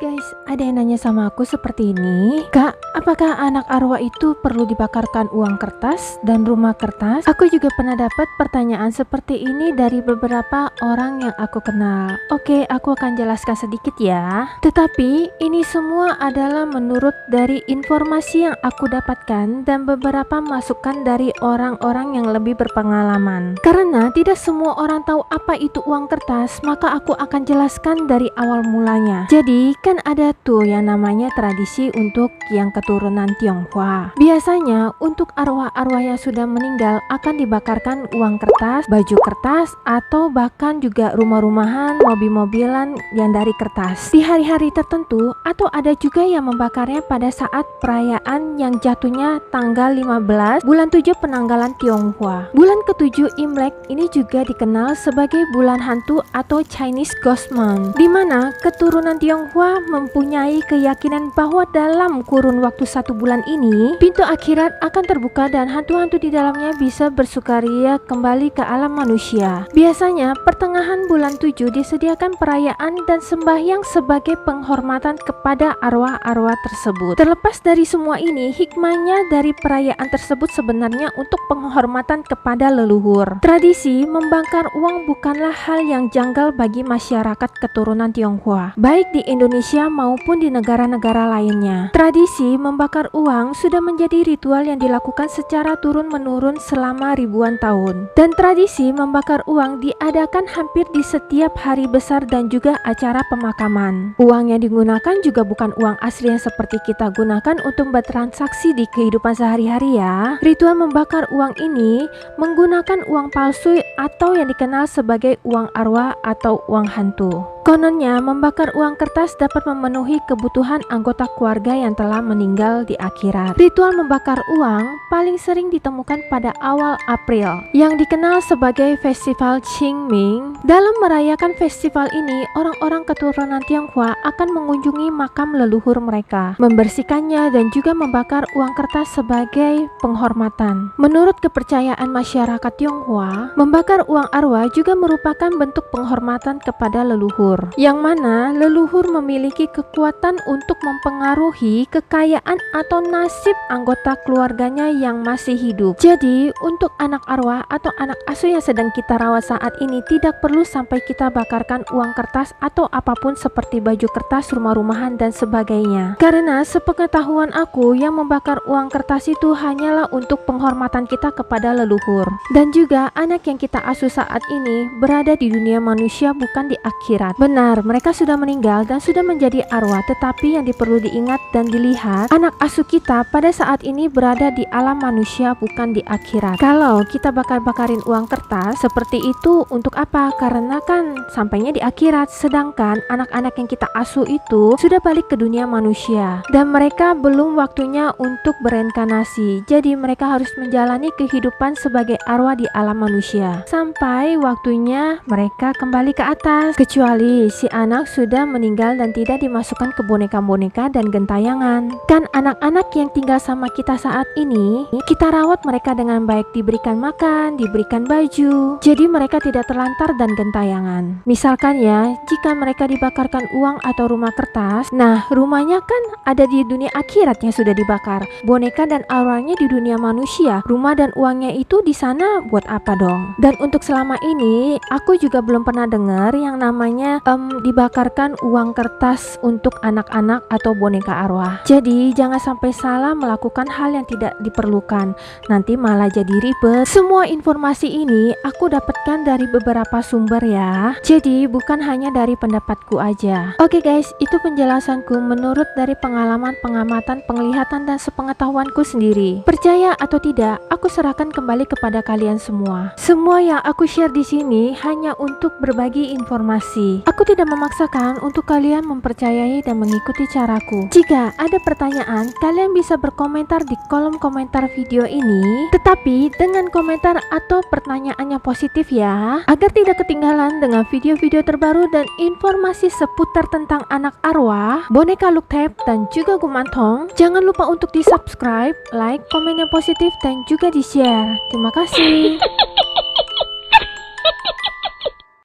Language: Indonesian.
guys, ada yang nanya sama aku seperti ini. Kak, apakah anak arwah itu perlu dibakarkan uang kertas dan rumah kertas? Aku juga pernah dapat pertanyaan seperti ini dari beberapa orang yang aku kenal. Oke, aku akan jelaskan sedikit ya. Tetapi ini semua adalah menurut dari informasi yang aku dapatkan dan beberapa masukan dari orang-orang yang lebih berpengalaman. Karena tidak semua orang tahu apa itu uang kertas, maka aku akan jelaskan dari awal mulanya. Jadi kan ada tuh yang namanya tradisi untuk yang keturunan Tionghoa. Biasanya untuk arwah-arwah yang sudah meninggal akan dibakarkan uang kertas, baju kertas, atau bahkan juga rumah-rumahan, mobil-mobilan yang dari kertas di hari-hari tertentu, atau ada juga yang membakarnya pada saat perayaan yang jatuhnya tanggal 15 bulan 7 penanggalan Tionghoa. Bulan ke-7 Imlek ini juga dikenal sebagai bulan hantu atau Chinese Ghost Month, di mana keturunan Tionghoa mempunyai keyakinan bahwa dalam kurun waktu 1 bulan ini pintu akhirat akan terbuka dan hantu-hantu di dalamnya bisa bersukaria kembali ke alam manusia. Biasanya pertengahan bulan 7 disediakan perayaan dan sembahyang sebagai penghormatan kepada arwah-arwah tersebut. Terlepas dari semua ini, hikmahnya dari perayaan tersebut sebenarnya untuk penghormatan kepada leluhur. Tradisi membakar uang bukanlah hal yang janggal bagi masyarakat keturunan Tionghoa, baik di Indonesia maupun di negara-negara lainnya. Tradisi membakar uang sudah menjadi ritual yang dilakukan secara turun-menurun selama ribuan tahun. Dan tradisi membakar uang diadakan hampir di setiap hari besar dan juga acara pemakaman. Uang yang digunakan juga bukan uang asli yang seperti kita gunakan untuk bertransaksi di kehidupan sehari-hari ya. Ritual membakar uang ini menggunakan uang palsu atau yang dikenal sebagai uang arwah atau uang hantu. Kononnya, membakar uang kertas dapat memenuhi kebutuhan anggota keluarga yang telah meninggal di akhirat. Ritual membakar uang paling sering ditemukan pada awal April, yang dikenal sebagai Festival Qingming. Dalam merayakan festival ini, orang-orang keturunan Tionghoa akan mengunjungi makam leluhur mereka, membersihkannya dan juga membakar uang kertas sebagai penghormatan. Menurut kepercayaan masyarakat Tionghoa, membakar uang arwah juga merupakan bentuk penghormatan kepada leluhur, yang mana leluhur memiliki kekuatan untuk mempengaruhi kekayaan atau nasib anggota keluarganya yang masih hidup. Jadi untuk anak arwah atau anak asuh yang sedang kita rawat saat ini tidak perlu sampai kita bakarkan uang kertas atau apapun seperti baju kertas, rumah-rumahan dan sebagainya. Karena sepengetahuan aku, yang membakar uang kertas itu hanyalah untuk penghormatan kita kepada leluhur. Dan juga anak yang kita asuh saat ini berada di dunia manusia, bukan di akhirat. Benar, mereka sudah meninggal dan sudah menjadi arwah, tetapi yang perlu diingat dan dilihat, anak asuh kita pada saat ini berada di alam manusia, bukan di akhirat. Kalau kita bakar-bakarin uang kertas seperti itu untuk apa? Karena kan sampainya di akhirat, sedangkan anak-anak yang kita asuh itu sudah balik ke dunia manusia dan mereka belum waktunya untuk bereinkarnasi. Jadi mereka harus menjalani kehidupan sebagai arwah di alam manusia sampai waktunya mereka kembali ke atas, kecuali si anak sudah meninggal dan tidak dimasukkan ke boneka-boneka dan gentayangan. Kan anak-anak yang tinggal sama kita saat ini, kita rawat mereka dengan baik, diberikan makan, diberikan baju, jadi mereka tidak terlantar dan gentayangan. Misalkan ya, jika mereka dibakarkan uang atau rumah kertas, nah rumahnya kan ada di dunia akhirat yang sudah dibakar, boneka dan arwahnya di dunia manusia, rumah dan uangnya itu di sana buat apa dong? Dan untuk selama ini aku juga belum pernah dengar yang namanya dibakarkan uang kertas untuk anak-anak atau boneka arwah. Jadi jangan sampai salah melakukan hal yang tidak diperlukan, nanti malah jadi ribet. Semua informasi ini aku dapatkan dari beberapa sumber ya, jadi bukan hanya dari pendapatku aja. Oke guys, itu penjelasanku menurut dari pengalaman, pengamatan, penglihatan dan sepengetahuanku sendiri. Percaya atau tidak, aku serahkan kembali kepada kalian semua. Semua yang aku share di sini hanya untuk berbagi informasi. Aku tidak memaksakan untuk kalian mempercayai dan mengikuti caraku. Jika ada pertanyaan, kalian bisa berkomentar di kolom komentar video ini, tetapi dengan komentar atau pertanyaannya positif ya, agar tidak ketinggalan dengan video-video terbaru dan informasi seputar tentang anak arwah, boneka Lukthep dan juga Gumantong. Jangan lupa untuk di subscribe, like, komen yang positif dan juga di share. Terima kasih.